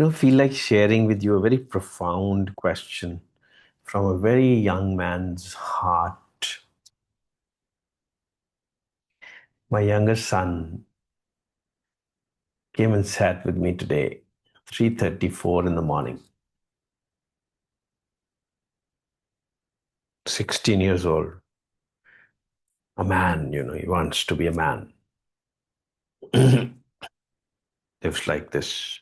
Feel like sharing with you a very profound question from a very young man's heart. My younger son came and sat with me today, 3:34 in the morning. 16 years old. A man, he wants to be a man. Lives like this.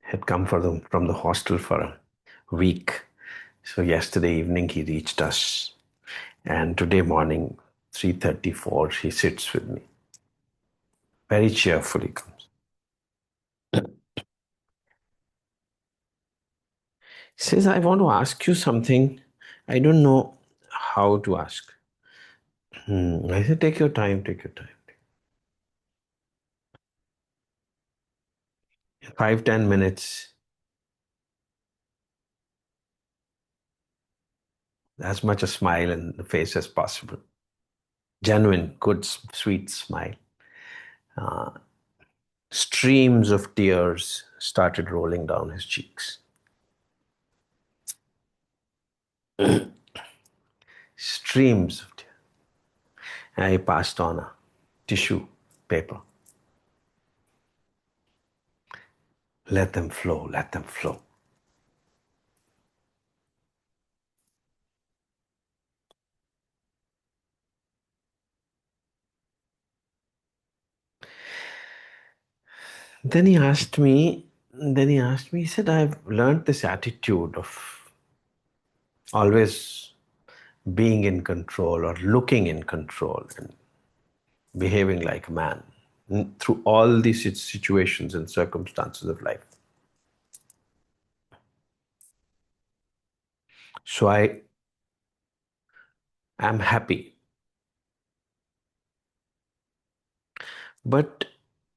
Had come from the hostel for a week. So yesterday evening he reached us. And today morning, 3:34, he sits with me. Very cheerfully comes. He says, I want to ask you something. I don't know how to ask. I said, take your time, take your time. 5-10 minutes, as much a smile in the face as possible. Genuine, good, sweet smile. Streams of tears started rolling down his cheeks. Streams of tears. I passed on a tissue paper. Let them flow, let them flow. Then he asked me, he said, I've learned this attitude of always being in control or looking in control and behaving like a man through all these situations and circumstances of life. So I am happy. But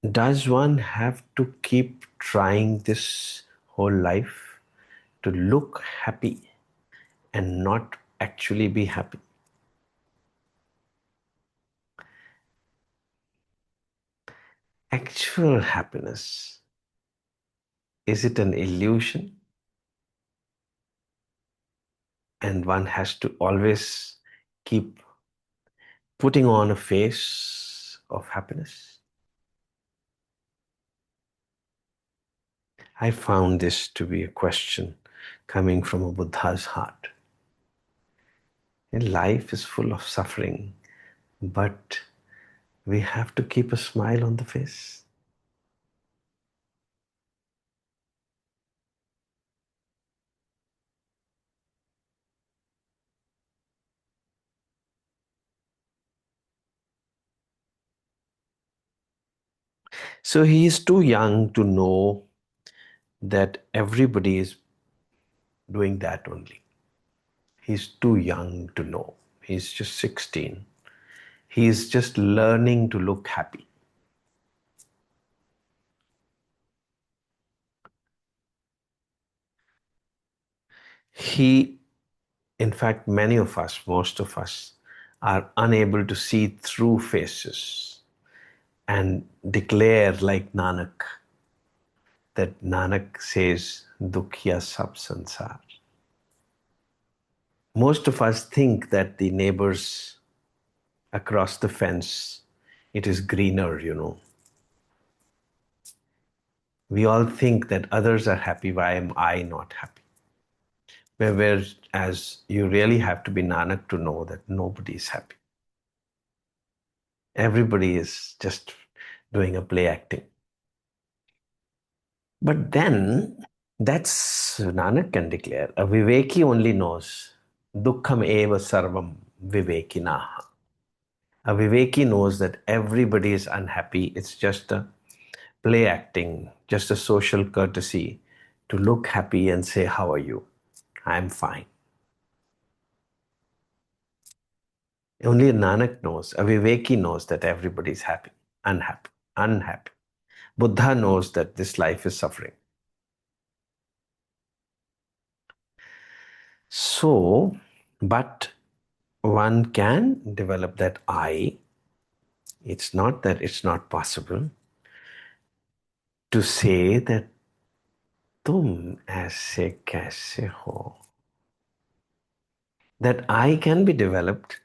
does one have to keep trying this whole life to look happy and not actually be happy? Actual happiness, is it an illusion? And one has to always keep putting on a face of happiness? I found this to be a question coming from a Buddha's heart. And life is full of suffering, but we have to keep a smile on the face. So he is too young to know that everybody is doing that only. He's too young to know. He's just 16. He's just learning to look happy. In fact, many of us, most of us, are unable to see through faces and declare like Nanak, that Nanak says, Dukhya sab sansar. Most of us think that the neighbors across the fence, it is greener. We all think that others are happy, why am I not happy? Whereas you really have to be Nanak to know that nobody is happy. Everybody is just doing a play acting. But then, that's Nanak can declare. A Viveki only knows. Dukkham eva sarvam vivekinaha. A Viveki knows that everybody is unhappy. It's just a play acting, just a social courtesy to look happy and say, how are you? I'm fine. Only Nanak knows, a Viveki knows that everybody is happy, unhappy, unhappy. Buddha knows that this life is suffering. So, but one can develop that I. It's not that it's not possible to say that तुम ऐसे कैसे हो? That I can be developed,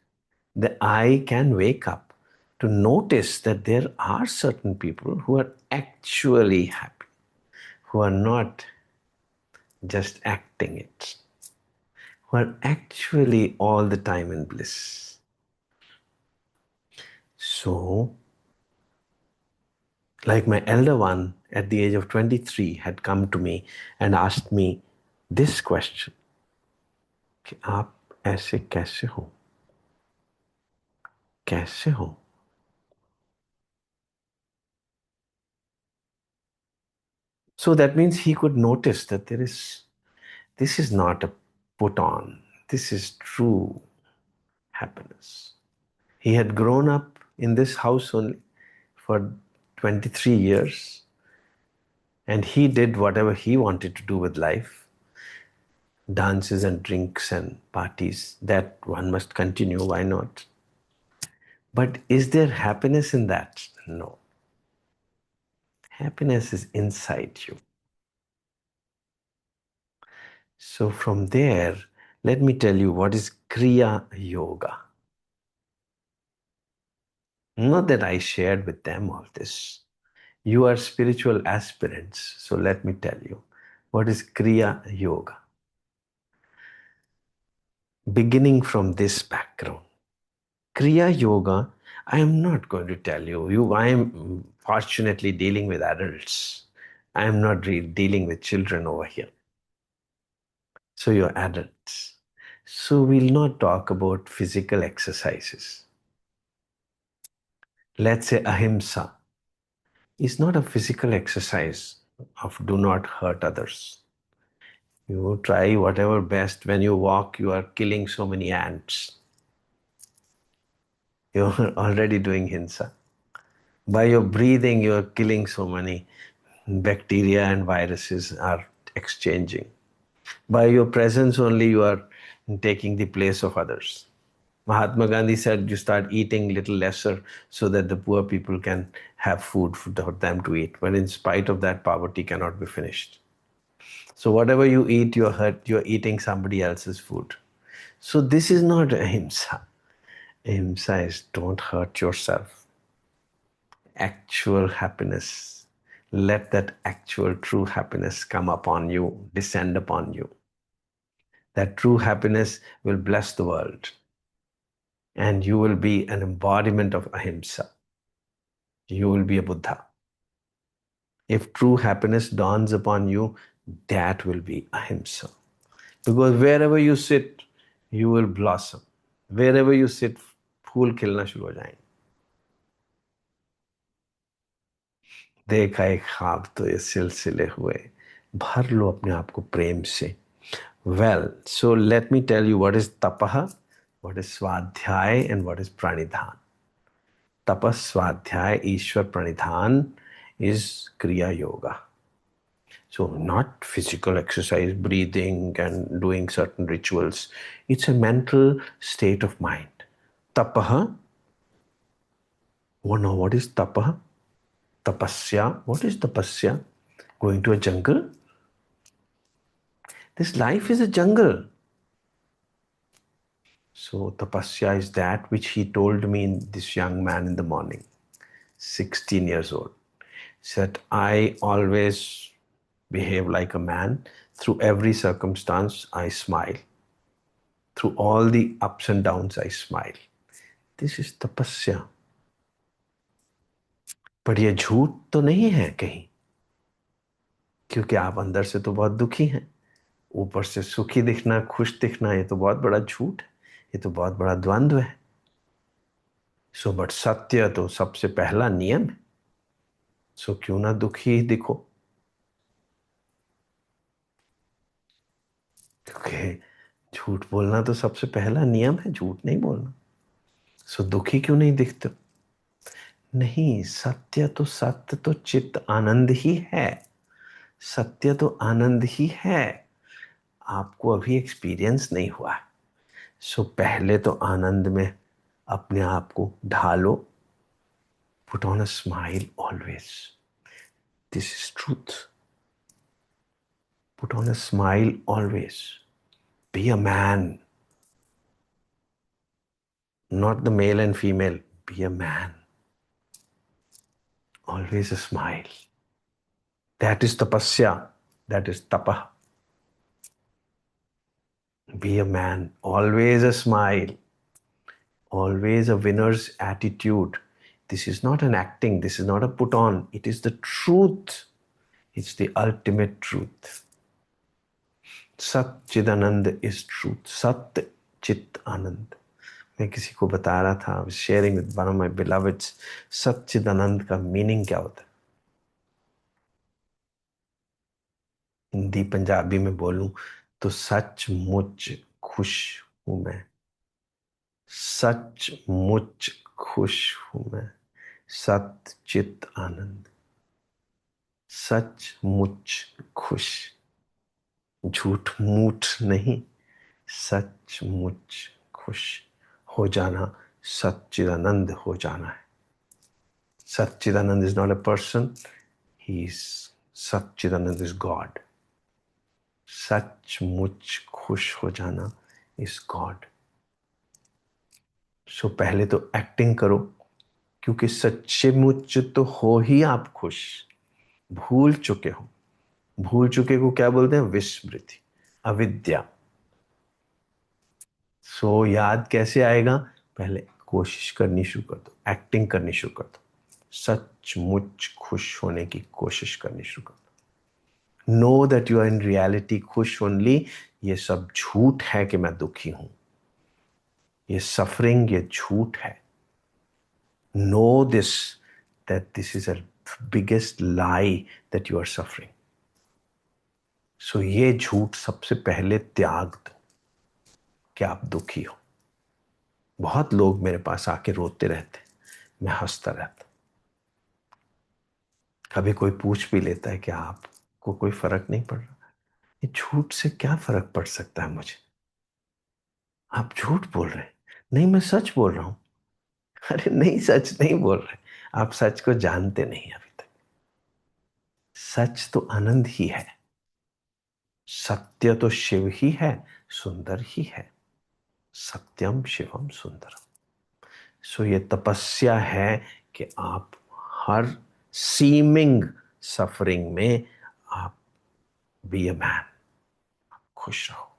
that I can wake up to notice that there are certain people who are actually happy, who are not just acting it, who are actually all the time in bliss. So, like my elder one at the age of 23 had come to me and asked me this question कि आप ऐसे कैसे हो? कैसे हो? So that means he could notice that this is not a put on. This is true happiness. He had grown up in this house only for 23 years, and he did whatever he wanted to do with life, dances and drinks and parties. That one must continue. Why not? But is there happiness in that? No. Happiness is inside you. So from there, let me tell you what is Kriya Yoga. Not that I shared with them all this. You are spiritual aspirants, so let me tell you what is Kriya Yoga. Beginning from this background, Kriya Yoga, I am not going to tell you. I am fortunately dealing with adults. I am not dealing with children over here. So you're adults. So we'll not talk about physical exercises. Let's say ahimsa is not a physical exercise of do not hurt others. You try whatever best. When you walk, you are killing so many ants. You're already doing hinsa. By your breathing, you are killing so many bacteria and viruses are exchanging. By your presence only, you are taking the place of others. Mahatma Gandhi said you start eating little lesser so that the poor people can have food for them to eat. But in spite of that, poverty cannot be finished. So whatever you eat, you're eating somebody else's food. So this is not ahimsa. Ahimsa is don't hurt yourself. Actual happiness. Let that actual true happiness come upon you, descend upon you. That true happiness will bless the world. And you will be an embodiment of ahimsa. You will be a Buddha. If true happiness dawns upon you, that will be ahimsa. Because wherever you sit, you will blossom. Wherever you sit, फूल खिलना शुरू हो जाएंगे. देखा एक ख्वाब तो ये सिलसिले हुए. भर लो अपने आप को प्रेम से. Well, so let me tell you what is tapaha, what is swadhyay, and what is pranidhan. Tapas, swadhyay, ishwar, pranidhan is kriya yoga. So not physical exercise, breathing and doing certain rituals. It's a mental state of mind. Tapaha. Oh no, what is tapaha? Tapasya. What is tapasya? Going to a jungle? This life is a jungle. So tapasya is that which he told me, this young man in the morning, 16 years old. Said, I always behave like a man. Through every circumstance, I smile. Through all the ups and downs, I smile. This is tapasya. पर ये झूठ तो नहीं है कहीं, क्योंकि आप अंदर से तो बहुत दुखी हैं. ऊपर से सुखी दिखना, खुश दिखना, ये तो बहुत बड़ा झूठ है. ये तो बहुत बड़ा द्वंद्व है. सो बट सत्य तो सबसे पहला नियम है. सो क्यों ना दुखी दिखो, क्योंकि झूठ बोलना तो सबसे पहला नियम है. झूठ नहीं बोलना. सो दुखी क्यों नहीं दिखते? नहीं, सत्य तो चित्त आनंद ही है. सत्य तो आनंद ही है. आपको अभी एक्सपीरियंस नहीं हुआ है. सो पहले तो आनंद में अपने आप को ढालो. Put on a smile always. This is truth. Put on a smile always. Be a man, not the male and female. Be a man. Always a smile. That is tapasya. That is tapa. Be a man. Always a smile. Always a winner's attitude. This is not an acting. This is not a put on. It is the truth. It's the ultimate truth. Sat Chidanand is truth. Sat Chit Anand. मैं किसी को बता रहा था, sharing with one of my beloveds, Sachchidanand का meaning क्या होता है? हिंदी पंजाबी में बोलूं तो सचमुच खुश हूं मैं, सचमुच खुश हूं मैं, सच्चित आनंद, सचमुच खुश, झूठ मूठ नहीं, सचमुच खुश हो जाना, सच्चिदानंद हो जाना है. Sachchidanand is not a person, he is, Sachchidanand is God. सचमुच खुश हो जाना इज गॉड. सो पहले तो एक्टिंग करो, क्योंकि सच्चेमुच तो हो ही आप खुश. भूल चुके हो. भूल चुके को क्या बोलते हैं? विस्मृति, अविद्या. सो याद कैसे आएगा? पहले कोशिश करनी शुरू कर दो, एक्टिंग करनी शुरू कर दो, सचमुच खुश होने की कोशिश करनी शुरू कर दो. Know that you are in reality खुश ओनली. ये सब झूठ है कि मैं दुखी हूं. ये सफरिंग, ये झूठ है. No this, that this is a biggest lie, that you are suffering. So ये झूठ सबसे पहले त्याग दो कि आप दुखी हो. बहुत लोग मेरे पास आके रोते रहते, मैं हंसता रहता. कभी कोई पूछ भी लेता है कि आपको कोई फर्क नहीं पड़ रहा. ये झूठ से क्या फर्क पड़ सकता है मुझे? आप झूठ बोल रहे हैं. नहीं, मैं सच बोल रहा हूं. अरे नहीं, सच नहीं बोल रहे. आप सच को जानते नहीं अभी तक. सच तो आनंद ही है. सत्य तो शिव ही है, सुंदर ही है. सत्यम शिवम सुंदरम. सो ये तपस्या है कि आप हर सीमिंग सफरिंग में आप बी अ मैन, खुश रहो.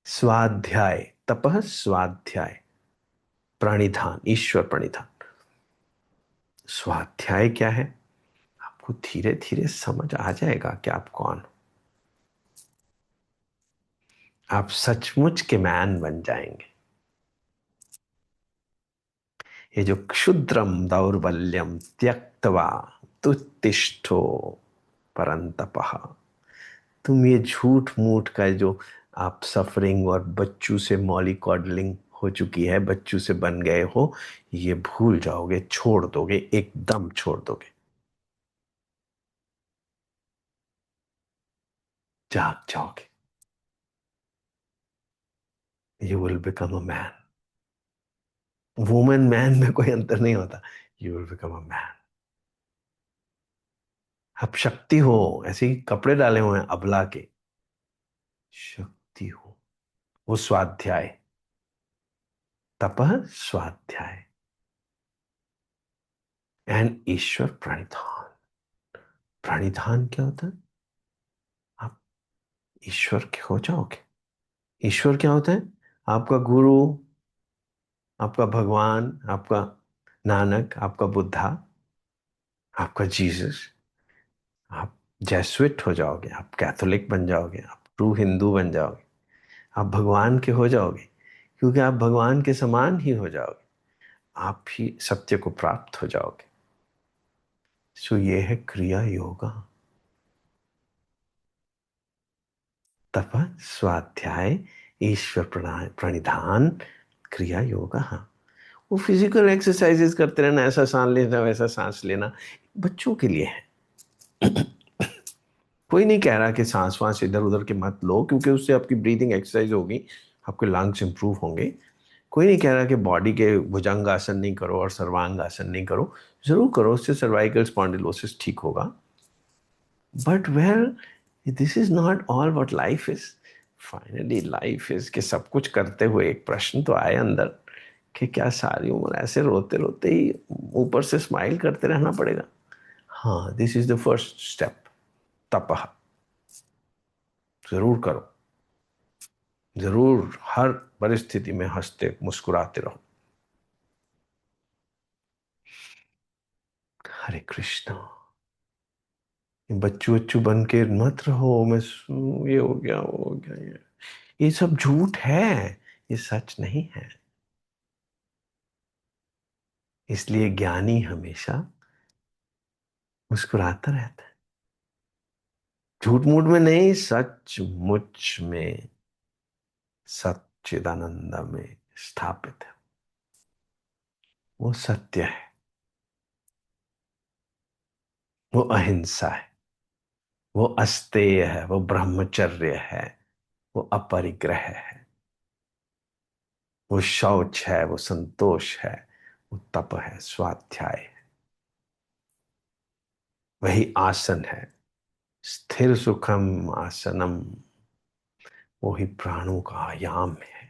स्वाध्याय, तपः स्वाध्याय, प्रणिधान, ईश्वर प्रणिधान. स्वाध्याय क्या है? आपको धीरे धीरे समझ आ जाएगा कि आप कौन हो. आप सचमुच के मैन बन जाएंगे. ये जो क्षुद्रम दौर्बल्यम त्यक्त्वा तुतिष्ठो परंतपः. तुम ये झूठ मूठ का जो आप सफरिंग और बच्चों से मॉलिकॉडलिंग हो चुकी है, बच्चों से बन गए हो, ये भूल जाओगे, छोड़ दोगे, एकदम छोड़ दोगे. जाग जाओगे. You will become a man. Women man में कोई अंतर नहीं होता. You will become a man. आप शक्ति हो. ऐसे ही कपड़े डाले हुए हैं अबला के. शक्ति हो. वो स्वाध्याय, तपः स्वाध्याय. एंड ईश्वर प्रणिधान. प्रणिधान क्या होता है? आप ईश्वर के हो जाओगे. ईश्वर क्या होता है? आपका गुरु, आपका भगवान, आपका नानक, आपका बुद्धा, आपका जीसस. आप जैसुइट हो जाओगे, आप कैथोलिक बन जाओगे, आप ट्रू हिंदू बन जाओगे. आप भगवान के हो जाओगे, क्योंकि आप भगवान के समान ही हो जाओगे. आप ही सत्य को प्राप्त हो जाओगे. सो ये है क्रिया योगा. तप स्वाध्याय ईश्वर प्रणिधान क्रिया योगा. वो फिजिकल एक्सरसाइजेस करते रहना, ऐसा सांस लेना, वैसा सांस लेना, बच्चों के लिए है. कोई नहीं कह रहा कि सांस वांस इधर उधर के मत लो, क्योंकि उससे आपकी ब्रीदिंग एक्सरसाइज होगी, आपके लंग्स इंप्रूव होंगे. कोई नहीं कह रहा कि बॉडी के भुजंग आसन नहीं करो और सर्वांग आसन नहीं करो. जरूर करो, उससे सर्वाइकल स्पॉन्डिलोसिस ठीक होगा. But well, this is not all what life is. Finally life is कि सब कुछ करते हुए एक प्रश्न तो आए अंदर कि क्या सारी उम्र ऐसे रोते रोते ही ऊपर से स्माइल करते रहना पड़ेगा? हाँ, this is the first step. तपह। जरूर करो, जरूर हर परिस्थिति में हंसते मुस्कुराते रहो। हरे कृष्णा। बच्चू बच्चू बन के मत रहो, ये हो गया वो हो गया, ये सब झूठ है, ये सच नहीं है। इसलिए ज्ञानी हमेशा मुस्कुराता रहता है। झूठ मूठ में नहीं, सच मुच में, सच्चिदानंद में स्थापित है। वो सत्य है, वो अहिंसा है, वो अस्तेय है, वो ब्रह्मचर्य है, वो अपरिग्रह है, वो शौच है, वो संतोष है, वो तप है, स्वाध्याय है। वही आसन है, स्थिर सुखम आसनम। वो ही प्राणों का आयाम है।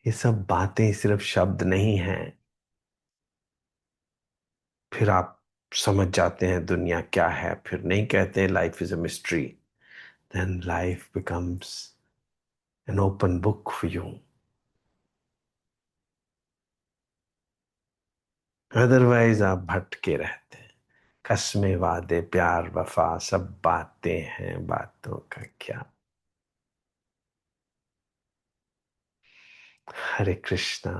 ये सब बातें सिर्फ शब्द नहीं हैं। फिर आप समझ जाते हैं दुनिया क्या है, फिर नहीं कहते हैं life is a mystery. Then life becomes an open book for you. Otherwise आप भटके रहते हैं। कस्में वादे प्यार वफा सब बातें हैं, बातों का क्या। हरे कृष्णा।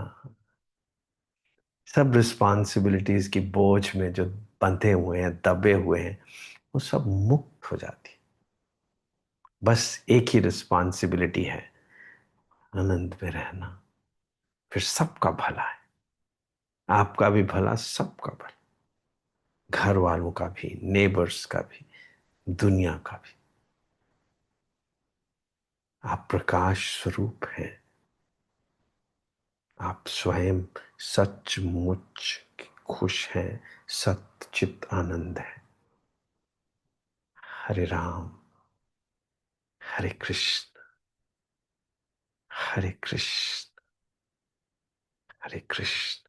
सब रिस्पॉन्सिबिलिटीज की बोझ में जो बंधे हुए हैं, दबे हुए हैं, वो सब मुक्त हो जाती है। बस एक ही रिस्पॉन्सिबिलिटी है, आनंद में रहना। फिर सबका भला है, आपका भी भला, सबका भला, घर वालों का भी, नेबर्स का भी, दुनिया का भी। आप प्रकाश स्वरूप हैं। आप स्वयं सचमुच खुश हैं, सच्चित आनंद है। हरे राम, हरे कृष्ण, हरे कृष्ण, हरे कृष्ण।